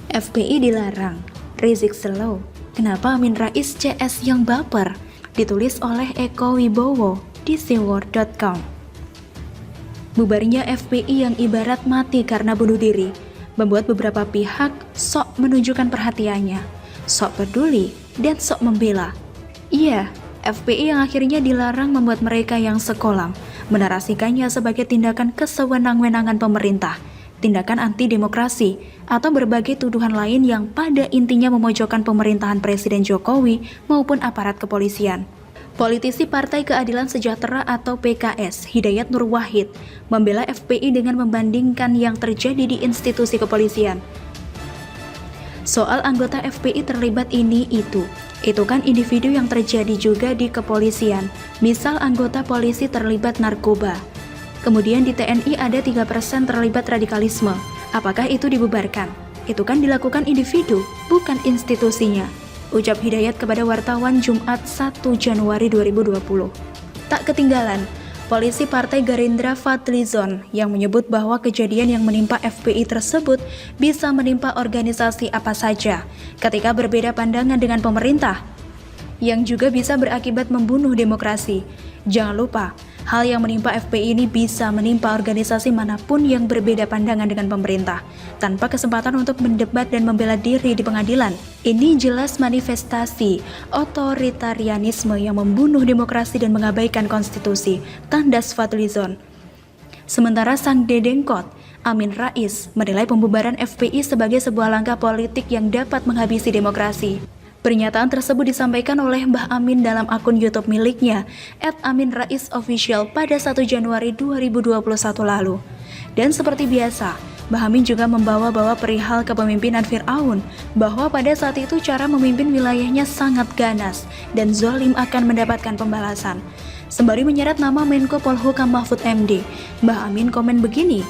FPI dilarang, Rizik slow. Kenapa Amin Rais CS yang baper? Ditulis oleh Eko Wibowo di siword.com. Bubarnya FPI yang ibarat mati karena bunuh diri membuat beberapa pihak sok menunjukkan perhatiannya, sok peduli, dan sok membela. Iya, FPI yang akhirnya dilarang membuat mereka yang sekolah menarasikannya sebagai tindakan kesewenang-wenangan pemerintah, tindakan anti-demokrasi, atau berbagai tuduhan lain yang pada intinya memojokkan pemerintahan Presiden Jokowi maupun aparat kepolisian. Politisi Partai Keadilan Sejahtera atau PKS, Hidayat Nur Wahid, membela FPI dengan membandingkan yang terjadi di institusi kepolisian. Soal anggota FPI terlibat ini itu kan individu yang terjadi juga di kepolisian. Misal anggota polisi terlibat narkoba. Kemudian di TNI ada 3% terlibat radikalisme. Apakah itu dibubarkan? Itu kan dilakukan individu, bukan institusinya. Ucap Hidayat kepada wartawan Jumat 1 Januari 2020. Tak ketinggalan, polisi Partai Gerindra Fadlizon yang menyebut bahwa kejadian yang menimpa FPI tersebut bisa menimpa organisasi apa saja ketika berbeda pandangan dengan pemerintah, yang juga bisa berakibat membunuh demokrasi. Jangan lupa, hal yang menimpa FPI ini bisa menimpa organisasi manapun yang berbeda pandangan dengan pemerintah, tanpa kesempatan untuk mendebat dan membela diri di pengadilan. Ini jelas manifestasi otoritarianisme yang membunuh demokrasi dan mengabaikan konstitusi, tandas Fadlizon. Sementara sang dedengkot, Amin Rais, menilai pembubaran FPI sebagai sebuah langkah politik yang dapat menghabisi demokrasi. Pernyataan tersebut disampaikan oleh Mbah Amin dalam akun YouTube miliknya @aminraisofficial pada 1 Januari 2021 lalu. Dan seperti biasa, Mbah Amin juga membawa-bawa perihal kepemimpinan Fir'aun, bahwa pada saat itu cara memimpin wilayahnya sangat ganas dan zalim akan mendapatkan pembalasan. Sembari menyeret nama Menko Polhukam Mahfud MD, Mbah Amin komen begini,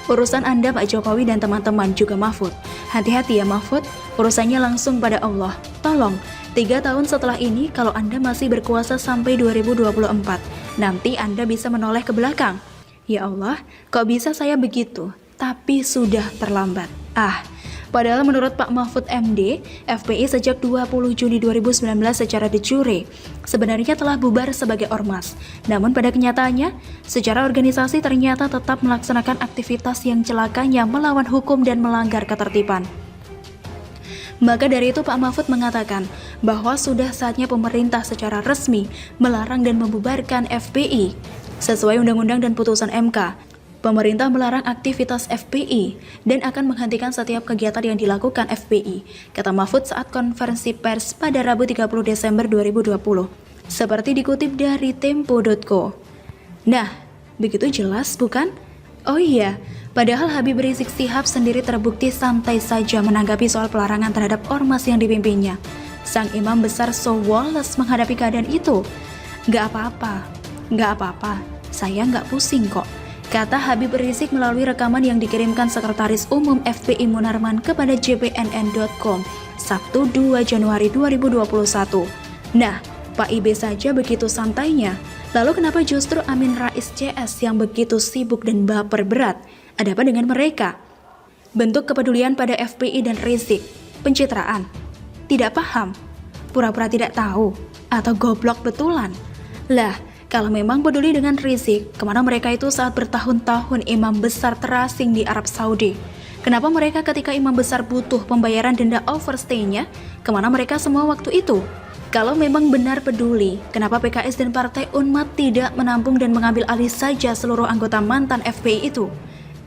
"Urusan Anda Pak Jokowi dan teman-teman juga Mahfud. Hati-hati ya Mahfud, urusannya langsung pada Allah. Tolong, 3 tahun setelah ini kalau Anda masih berkuasa sampai 2024, nanti Anda bisa menoleh ke belakang." Ya Allah, kok bisa saya begitu? Tapi sudah terlambat. Padahal menurut Pak Mahfud MD, FPI sejak 20 Juni 2019 secara de jure sebenarnya telah bubar sebagai ormas. Namun pada kenyataannya, secara organisasi ternyata tetap melaksanakan aktivitas yang celakanya melawan hukum dan melanggar ketertiban. Maka dari itu Pak Mahfud mengatakan bahwa sudah saatnya pemerintah secara resmi melarang dan membubarkan FPI. Sesuai undang-undang dan putusan MK, pemerintah melarang aktivitas FPI dan akan menghentikan setiap kegiatan yang dilakukan FPI, kata Mahfud saat konferensi pers pada Rabu 30 Desember 2020. Seperti dikutip dari Tempo.co. Nah, begitu jelas bukan? Oh iya, padahal Habib Rizik Syihab sendiri terbukti santai saja menanggapi soal pelarangan terhadap ormas yang dipimpinnya. Sang imam besar so woles menghadapi keadaan itu. Gak apa-apa, saya gak pusing kok, kata Habib Rizik melalui rekaman yang dikirimkan Sekretaris Umum FPI Munarman kepada jpnn.com Sabtu 2 Januari 2021. Nah, Pak IB saja begitu santainya, lalu kenapa justru Amin Rais CS yang begitu sibuk dan baper berat? Ada apa dengan mereka? Bentuk kepedulian pada FPI dan Rizik, pencitraan, tidak paham, pura-pura tidak tahu, atau goblok betulan? Lah, kalau memang peduli dengan Rizik, kemana mereka itu saat bertahun-tahun imam besar terasing di Arab Saudi? Kenapa mereka ketika imam besar butuh pembayaran denda overstay-nya, kemana mereka semua waktu itu? Kalau memang benar peduli, kenapa PKS dan Partai Umat tidak menampung dan mengambil alih saja seluruh anggota mantan FPI itu?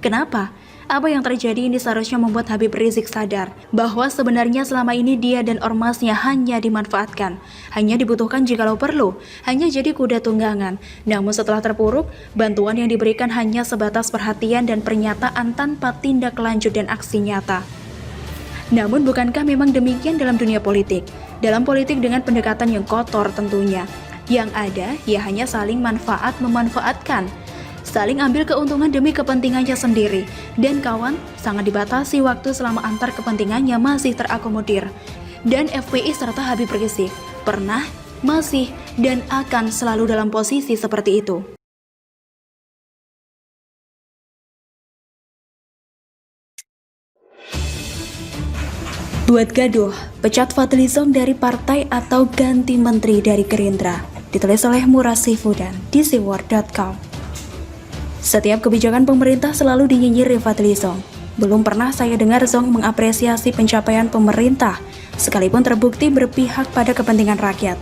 Kenapa? Apa yang terjadi ini seharusnya membuat Habib Rizik sadar bahwa sebenarnya selama ini dia dan ormasnya hanya dimanfaatkan, hanya dibutuhkan jikalau perlu, hanya jadi kuda tunggangan. Namun setelah terpuruk, bantuan yang diberikan hanya sebatas perhatian dan pernyataan tanpa tindak lanjut dan aksi nyata. Namun bukankah memang demikian dalam dunia politik? Dalam politik dengan pendekatan yang kotor tentunya. Yang ada, ya hanya saling memanfaatkan. Saling ambil keuntungan demi kepentingannya sendiri. Dan kawan, sangat dibatasi waktu selama antar kepentingannya masih terakomodir. Dan FPI serta Habib Rizik pernah, masih, dan akan selalu dalam posisi seperti itu. Buat gaduh, pecat Fadlizon dari partai atau ganti menteri dari Gerindra. Ditulis oleh Murad Saifuddin di siwar.com. Setiap kebijakan pemerintah selalu dinyinyiri Fadlizon. Belum pernah saya dengar Zong mengapresiasi pencapaian pemerintah, sekalipun terbukti berpihak pada kepentingan rakyat.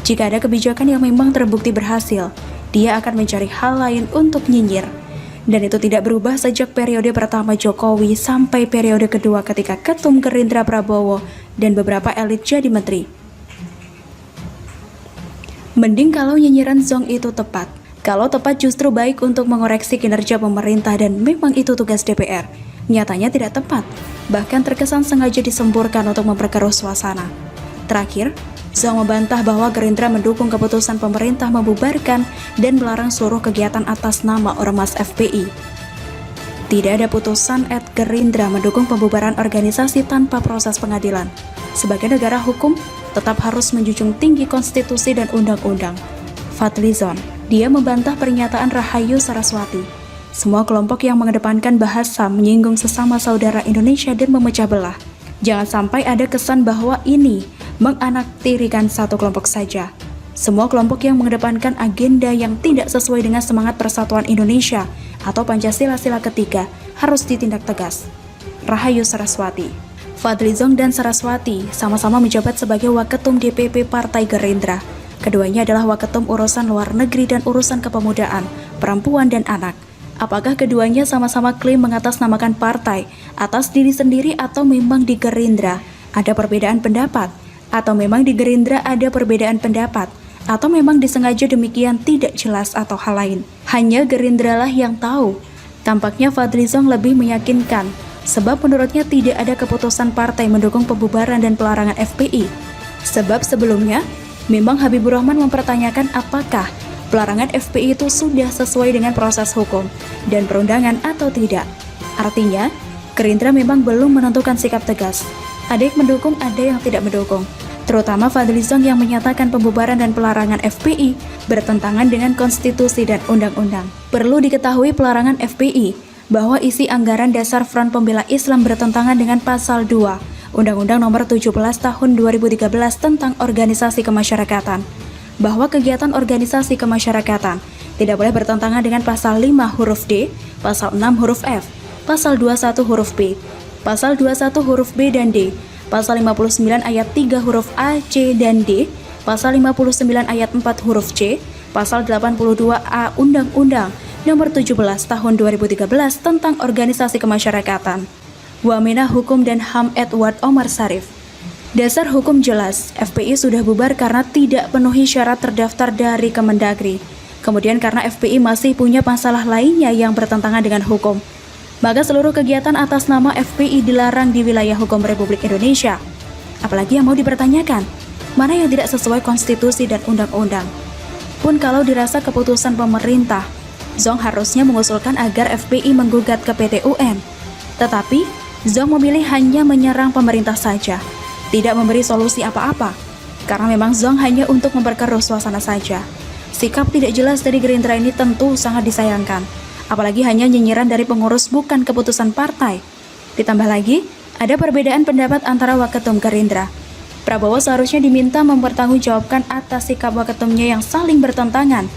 Jika ada kebijakan yang memang terbukti berhasil, dia akan mencari hal lain untuk nyinyir. Dan itu tidak berubah sejak periode pertama Jokowi sampai periode kedua ketika Ketum Gerindra Prabowo dan beberapa elit jadi menteri. Mending kalau nyinyiran Zong itu tepat. Kalau tepat justru baik untuk mengoreksi kinerja pemerintah dan memang itu tugas DPR. Nyatanya tidak tepat, bahkan terkesan sengaja disemburkan untuk memperkeruh suasana. Terakhir, Zong membantah bahwa Gerindra mendukung keputusan pemerintah membubarkan dan melarang seluruh kegiatan atas nama Ormas FPI. Tidak ada putusan Gerindra mendukung pembubaran organisasi tanpa proses pengadilan. Sebagai negara hukum, tetap harus menjunjung tinggi konstitusi dan undang-undang. Fadlizon, dia membantah pernyataan Rahayu Saraswati. Semua kelompok yang mengedepankan bahasa menyinggung sesama saudara Indonesia dan memecah belah. Jangan sampai ada kesan bahwa ini menganaktirikan satu kelompok saja. Semua kelompok yang mengedepankan agenda yang tidak sesuai dengan semangat persatuan Indonesia atau Pancasila sila ketiga harus ditindak tegas. Rahayu Saraswati. Fadlizon dan Saraswati sama-sama menjabat sebagai Waketum DPP Partai Gerindra. Keduanya adalah Waketum urusan luar negeri dan urusan kepemudaan, perempuan dan anak. Apakah keduanya sama-sama klaim mengatasnamakan partai atas diri sendiri atau memang di Gerindra ada perbedaan pendapat? Atau memang di Gerindra ada perbedaan pendapat, atau memang disengaja demikian tidak jelas atau hal lain. Hanya Gerindra lah yang tahu. Tampaknya Fadlizon lebih meyakinkan, sebab menurutnya tidak ada keputusan partai mendukung pembubaran dan pelarangan FPI. Sebab sebelumnya, memang Habibur Rahman mempertanyakan apakah pelarangan FPI itu sudah sesuai dengan proses hukum dan perundangan atau tidak. Artinya, Gerindra memang belum menentukan sikap tegas. Ada yang mendukung, ada yang tidak mendukung. Terutama Fadlizon yang menyatakan pembubaran dan pelarangan FPI bertentangan dengan konstitusi dan undang-undang. Perlu diketahui pelarangan FPI bahwa isi anggaran dasar Front Pembela Islam bertentangan dengan pasal 2 Undang-Undang Nomor 17 Tahun 2013 tentang organisasi kemasyarakatan. Bahwa kegiatan organisasi kemasyarakatan tidak boleh bertentangan dengan pasal 5 huruf D, pasal 6 huruf F, pasal 21 huruf B, pasal 21 huruf B dan D, pasal 59 ayat 3 huruf A, C, dan D, pasal 59 ayat 4 huruf C, pasal 82A Undang-Undang Nomor 17 Tahun 2013 tentang Organisasi Kemasyarakatan. Wamena Hukum dan HAM Edward Omar Sarif. Dasar hukum jelas, FPI sudah bubar karena tidak penuhi syarat terdaftar dari Kemendagri. Kemudian karena FPI masih punya masalah lainnya yang bertentangan dengan hukum, maka seluruh kegiatan atas nama FPI dilarang di wilayah hukum Republik Indonesia. Apalagi yang mau dipertanyakan, mana yang tidak sesuai konstitusi dan undang-undang. Pun kalau dirasa keputusan pemerintah, Zong harusnya mengusulkan agar FPI menggugat ke PT UN. Tetapi, Zong memilih hanya menyerang pemerintah saja, tidak memberi solusi apa-apa, karena memang Zong hanya untuk memperkeruh suasana saja. Sikap tidak jelas dari Gerindra ini tentu sangat disayangkan. Apalagi hanya nyinyiran dari pengurus bukan keputusan partai. Ditambah lagi, ada perbedaan pendapat antara Waketum Gerindra. Prabowo seharusnya diminta mempertanggungjawabkan atas sikap Waketumnya yang saling bertentangan.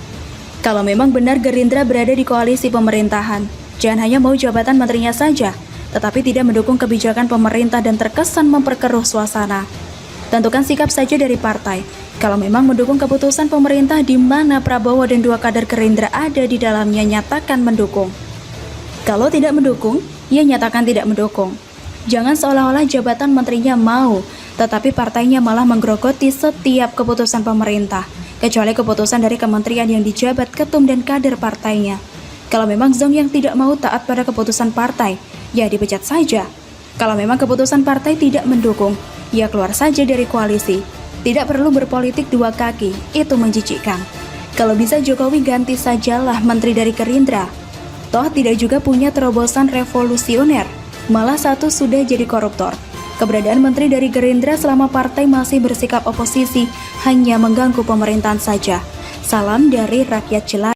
Kalau memang benar Gerindra berada di koalisi pemerintahan, jangan hanya mau jabatan menterinya saja, tetapi tidak mendukung kebijakan pemerintah dan terkesan memperkeruh suasana. Tentukan sikap saja dari partai. Kalau memang mendukung keputusan pemerintah di mana Prabowo dan dua kader Gerindra ada di dalamnya, nyatakan mendukung. Kalau tidak mendukung, ya nyatakan tidak mendukung. Jangan seolah-olah jabatan menterinya mau, tetapi partainya malah menggerogoti setiap keputusan pemerintah, kecuali keputusan dari kementerian yang dijabat ketum dan kader partainya. Kalau memang Zong yang tidak mau taat pada keputusan partai, ya dipecat saja. Kalau memang keputusan partai tidak mendukung, ya keluar saja dari koalisi. Tidak perlu berpolitik dua kaki, itu menjijikkan. Kalau bisa Jokowi ganti sajalah menteri dari Gerindra. Toh tidak juga punya terobosan revolusioner, malah satu sudah jadi koruptor. Keberadaan menteri dari Gerindra selama partai masih bersikap oposisi hanya mengganggu pemerintahan saja. Salam dari rakyat jelata.